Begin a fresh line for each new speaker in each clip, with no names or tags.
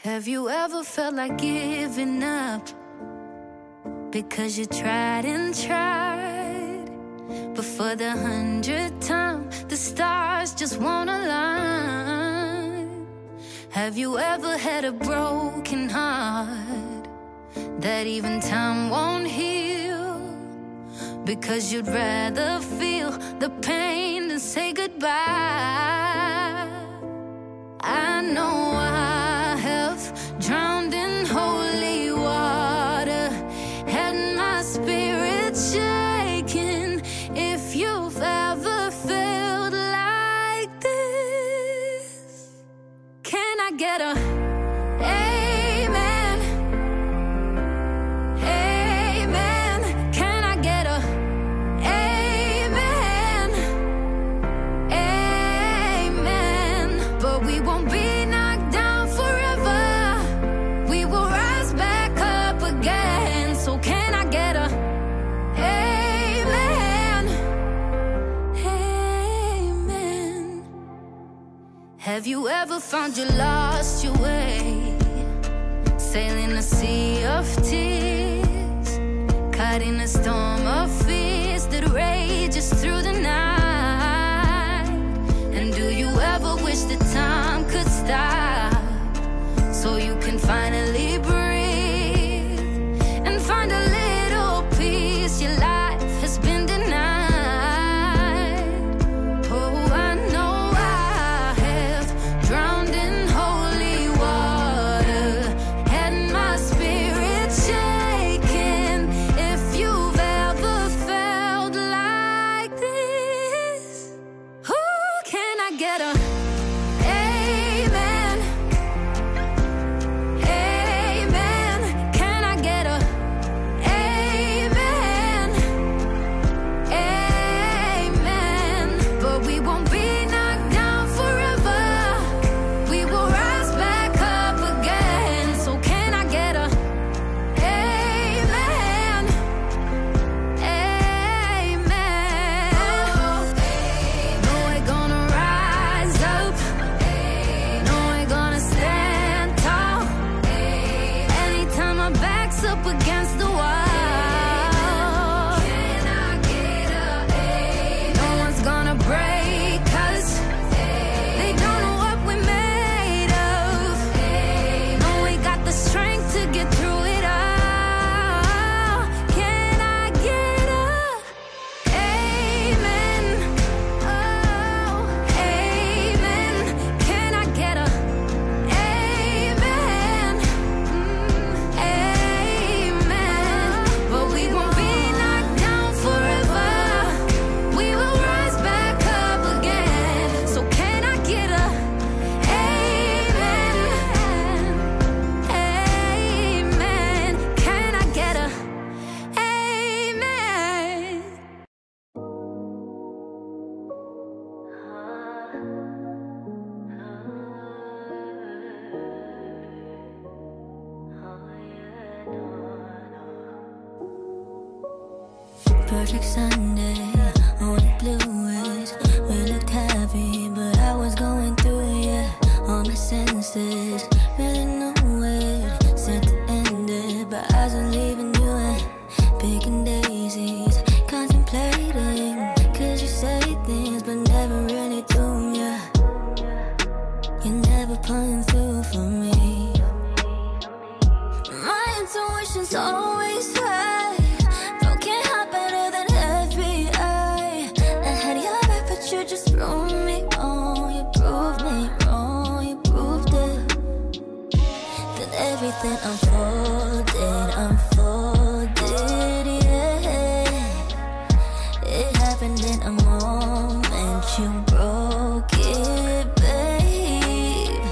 Have you ever felt like giving up because you tried and tried, but for the 100th time the stars just won't align? Have you ever had a broken heart that even time won't heal, because you'd rather feel the pain than say goodbye? I know I have drowned in holy water, had my spirit shaken. If you've ever felt like this, can I get a amen? Amen. Can I get a amen? Amen. But we won't be knocked down forever. We will rise back up again. So can I get a amen? Amen. Have you ever found you lost your way, sailing a sea of tears, caught in a storm of fears that rages through the night? And do you ever wish that time could stop so you can finally breathe and find a little peace your life has been denied? Oh, I know I have drowned in holy water, had my spirit shaken. If you've ever felt like this, who can I get a amen? Amen. Can I get a amen? Amen. But we won't be knocked down forever. We will rise back up again. So can I get a amen? Amen. No, we're gonna rise up. No, we're gonna stand tall. Anytime my back's up against the wall, no one's gonna break us. They don't know what we're made of. No, we got the strength to get through it all. Can I get a amen? Oh, amen. Can I get a amen? Amen. But we won't be knocked down forever. We will rise back up again. So can I get a amen? Amen. Can I get a amen?
Perfect Sunday, only blues. We looked heavy, but I was going through, yeah. All my senses, really know it. Said to end it, but I was leaving you and picking daisies, contemplating. Cause you say things, but never really do, yeah. You're never pulling through for me. My intuition's always right. Broken heart better than FBI. I had your back, but you just proved me wrong. You proved me wrong. You proved it. Then everything unfolded, yeah. It happened in a moment. You broke it, babe.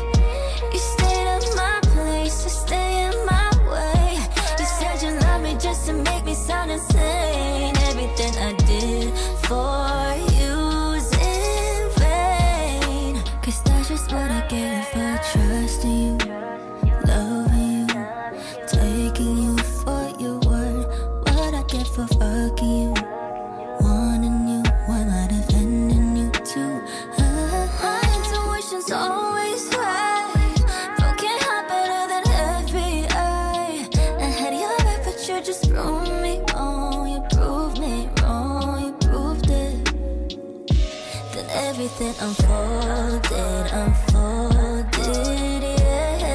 You stayed at my place, you stay in my way. You said you love me just to make me sound insane. Everything I did for you's in vain. Cause that's just what I get for trusting you, loving you, taking you for your word. What I get for fucking you, wanting you, why am I defending you too? My intuition's always right. Broken heart better everything unfolded, yeah.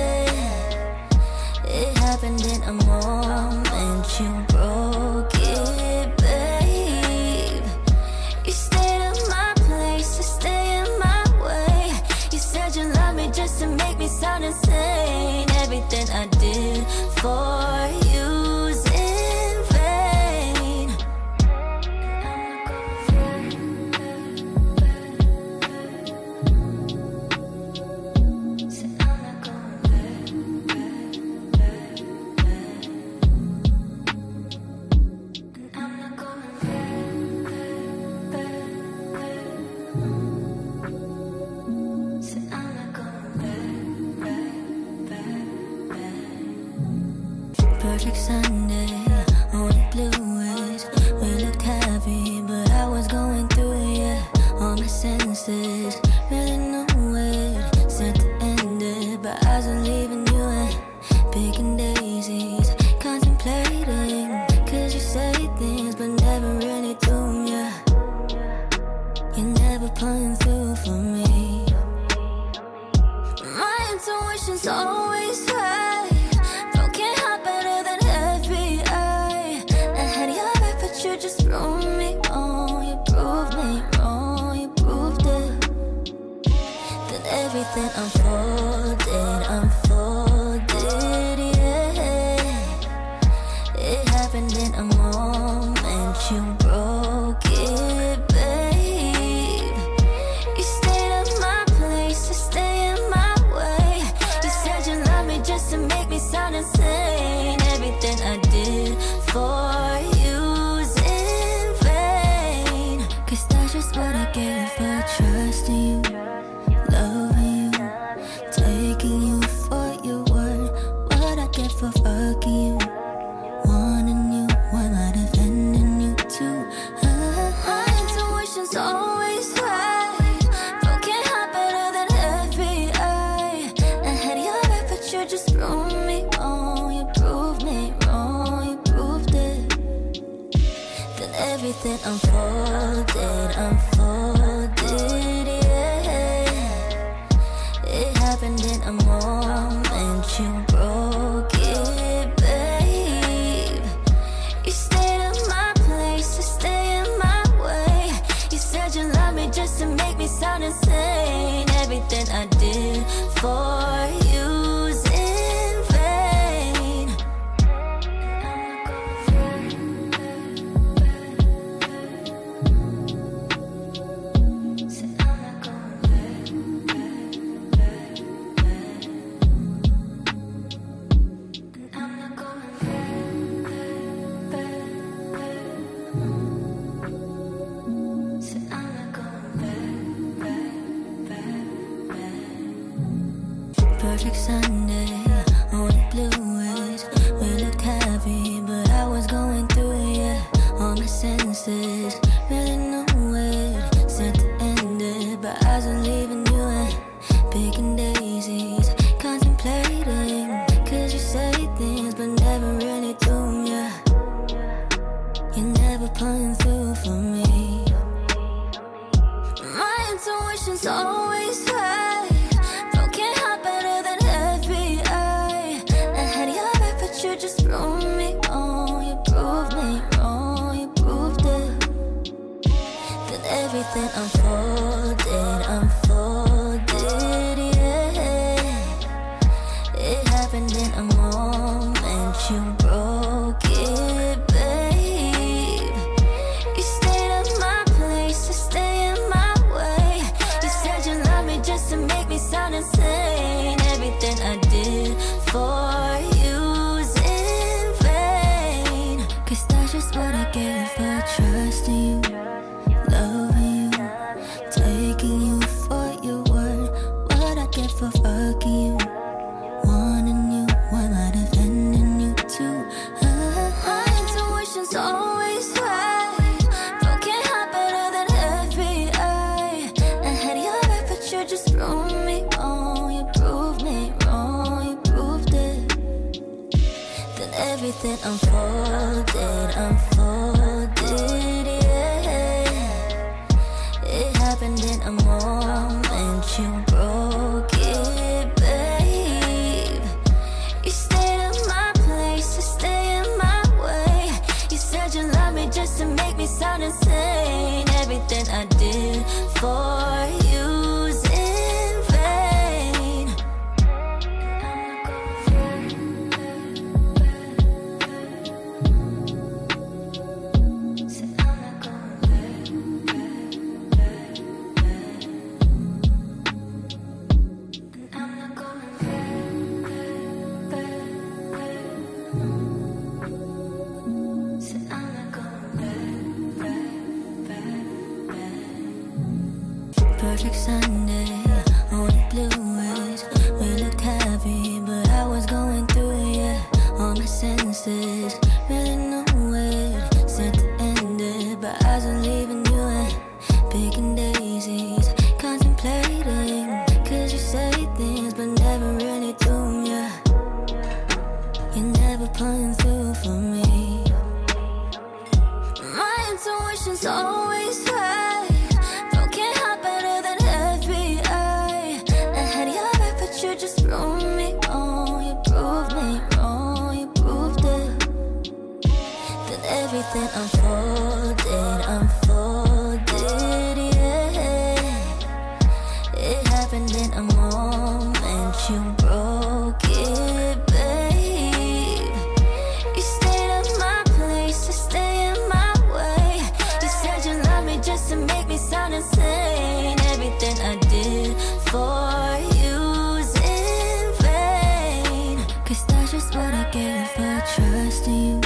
It happened in a moment, you broke it, babe. You stayed in my place, you stay in my way. You said you love me just to make me sound insane. Everything I did for you's in vain. Perfect Sunday, only bluish. We looked happy, but I was going through, yeah. All my senses, really know it. Said to end it, but I was leaving you and picking daisies, contemplating. Cause you say things, but never really do, yeah. You're never pulling through for me. My intuition's always right. You just proved me wrong, you proved me wrong, you proved it. Then everything unfolded, yeah. It happened in a moment, you broke it, babe. You stayed in my place, you stay in my way. You said you love me just to make me sound insane. Everything I did for what I gave for trusting you, loving you, taking you for your word. What I get for fucking you, wanting you, why am I defending you too? My intuition's always right. Broken heart better than FBI. I had your back, but you just proved me wrong. You proved me wrong, you proved it. Then everything unfolded, yeah. It happened in a moment, you broke it, babe. You stayed in my place, you stay in my way. You said you love me just to make me sound insane. Everything I did for you's in vain. Perfect Sunday, only bluish. We looked happy, but I was going through, yeah. All my senses, really know it. Said to end it, but I was leaving you and picking daisies, contemplating. Cause you say things, but never really do, yeah. You're never pulling through for me. My intuition's always right. You just proved me wrong, you proved me wrong, you proved it. Then everything unfolded, yeah. It happened in a moment, you broke it, babe. You stayed in my place, you stay in my way. You said you love me just to make me sound insane. Everything I did for you's in vain. Cause that's just what I gave for trusting you, loving you, taking you for your word. What I get for fucking you, wanting you, why am I defending you too? My intuition's always right. Broken heart better than FBI. I had your back, but you just proved me wrong. You proved me wrong, you proved it. Then everything unfolded, yeah. It happened in a moment. everything unfolded, yeah. It happened in a moment, you broke it, babe. You stayed at my place to stay in my way. You said you love me just to make me sound insane. Everything I did for you's in vain. 'Cause that's just what I get for trusting you,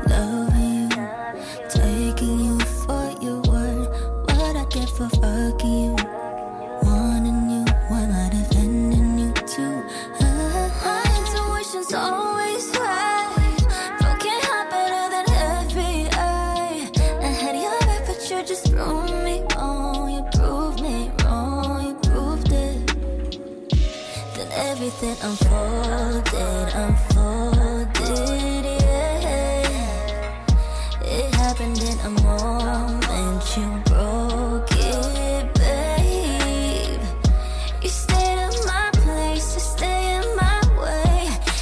loving you, taking you for your word. What I get for fucking you, wanting you, while I defending you too. My intuition's always right. Broken heart better than FBI. I had your back, but you just proved me wrong. You proved me wrong. You proved it. Then everything unfolded, yeah. It happened in a moment, you broke it, babe. You stayed at my place to stay in my way.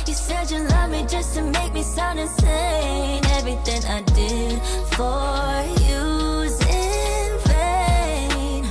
You said you love me just to make me sound insane. Everything I did for you's in vain.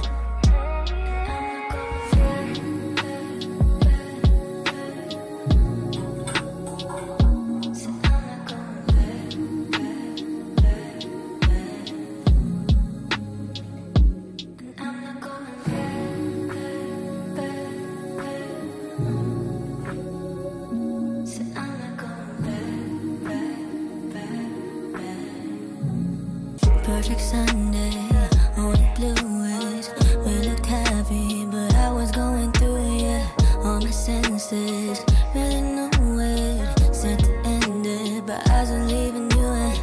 Perfect Sunday, only bluish. We looked happy, but I was going through it, yeah. All my senses, really know it. Said to end it, but I was leaving you and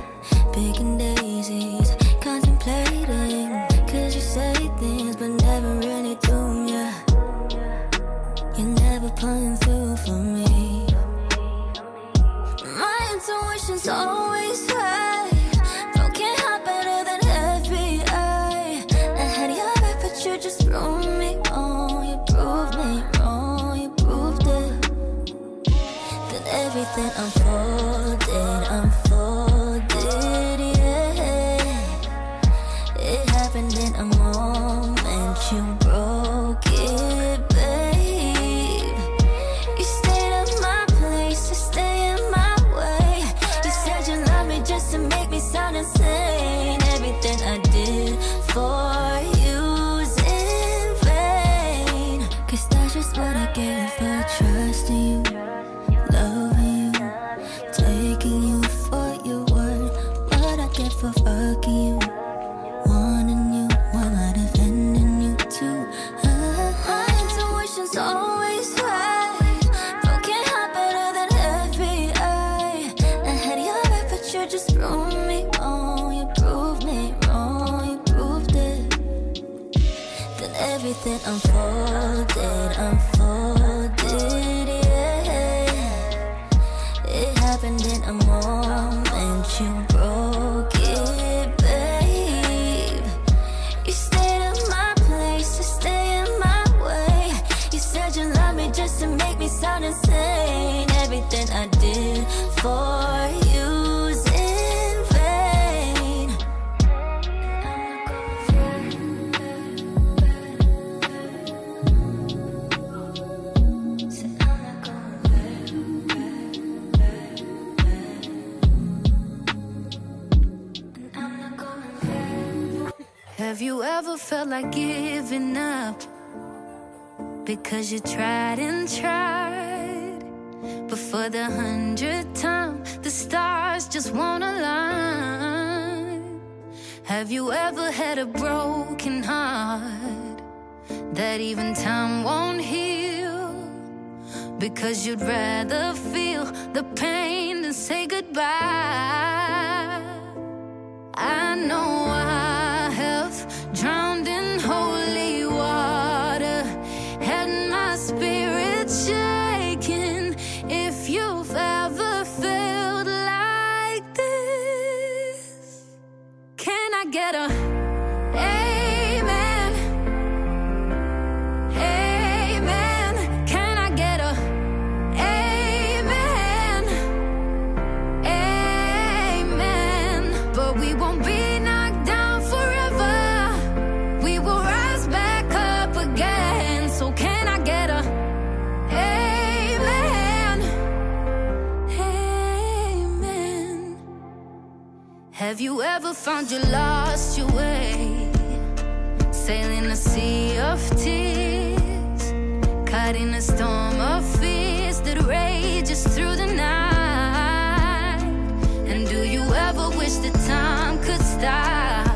picking daisies, contemplating. 'Cause you say things, but never really do, yeah. You're never pulling through for me. My intuition's always right. Broken heart better than FBI. I had your back, but you just proved me wrong. You proved me wrong. You proved it. Then everything unfolded, yeah. It happened in a moment, you broke it, babe. You stayed at my place to stay in my way. You said you love me just to make me sound insane. Everything I did for you's in vain. 'Cause that's just what I get for trusting you, loving you, taking you for your word. What I get for fucking you, wanting you, while I defending you too. My intuition's always right. Broken heart better than FBI. I had your back, but you just proved me wrong. You proved me wrong. You proved it. Then everything unfolded, yeah. It happened in a moment, you broke it, babe. You stayed at my place to stay in my way. You said you love me just to make me sound insane. Everything I did for you's in vain.
Have you ever felt like giving up because you tried and tried, but for the 100th time the stars just won't align? Have you ever had a broken heart that even time won't heal, because you'd rather feel the pain than say goodbye? I know I have drowned in holy water, had my spirit shaken. If you've ever felt like this, can I get a amen? Amen. Can I get a amen? Amen. But Have you ever found you lost your way? Sailing a sea of tears, caught in a storm of fears that rages through the night. And do you ever wish that time could stop,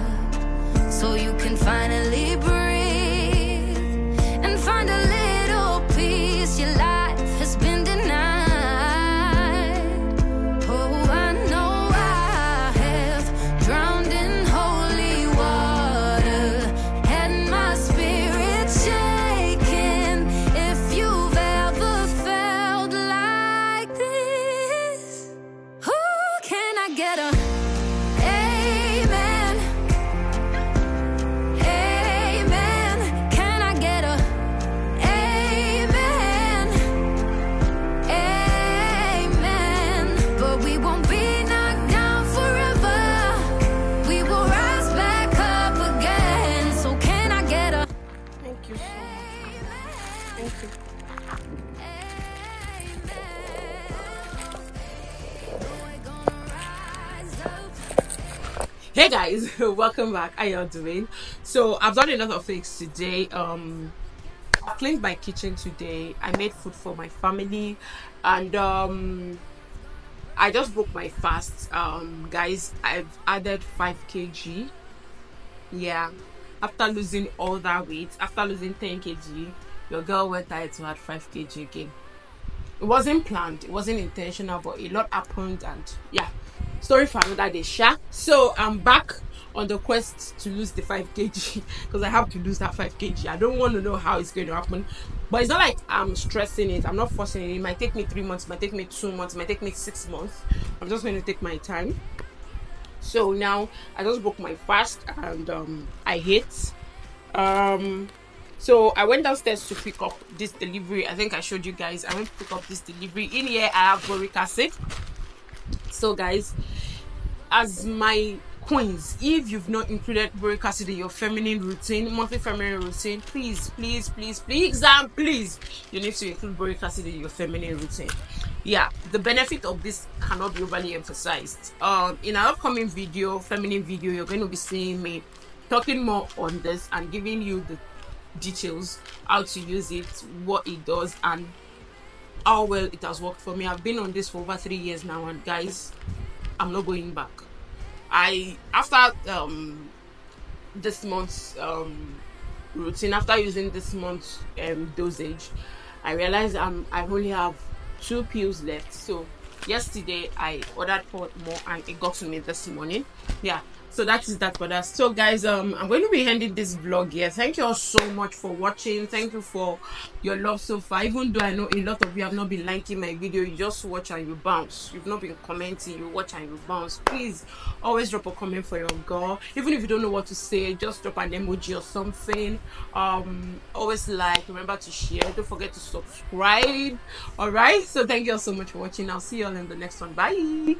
so you can finally breathe and find a little peace your life has been denied? Oh, I know I have drowned in holy water, had my spirit shaken. If you've ever felt like this, who can I get a amen? Amen. Can I get a amen? Amen. But we won't be knocked down forever. We will rise back up again. So can I get a
Thank you so much. Thank you. Hey guys, welcome back. How y'all doing? So I've done a lot of things today. I cleaned my kitchen today. I made food for my family, and I just broke my fast. Guys, I've added 5 kg. Yeah, after losing all that weight, after losing 10 kg, your girl went ahead to add 5 kg again. It wasn't planned, it wasn't intentional, but a lot happened, and yeah, story for another day, sha. So I'm back on the quest to lose the 5 kg because I have to lose that 5 kg. I don't want to know how it's going to happen, but it's not like I'm stressing it. I'm not forcing it. It might take me 3 months, it might take me 2 months, it might take me 6 months. I'm just going to take my time. So now I just broke my fast, and I hate. So I went downstairs to pick up this delivery. I think I showed you guys. I went to pick up this delivery. In here I have boric acid. So guys, as my queens, if you've not included boric acid in your feminine routine, monthly feminine routine, please, you need to include boric acid in your feminine routine. Yeah, the benefit of this cannot be overly emphasized. In our upcoming video, feminine video, you're going to be seeing me talking more on this and giving you the details, how to use it, what it does, and how well it has worked for me. I've been on this for over 3 years now, and guys, I'm not going back. After this month's routine, after using this month's dosage, I realized I only have 2 pills left. So yesterday I ordered 4 more, and it got to me this morning. Yeah, so that is that for that. So guys, I'm going to be ending this vlog here. Thank you all so much for watching. Thank you for your love so far. Even though I know a lot of you have not been liking my video, you just watch and you bounce. You've not been commenting, you watch and you bounce. Please always drop a comment for your girl. Even if you don't know what to say, just drop an emoji or something. Always like, remember to share, don't forget to subscribe. All right, so thank you all so much for watching. I'll see you all in the next one. Bye.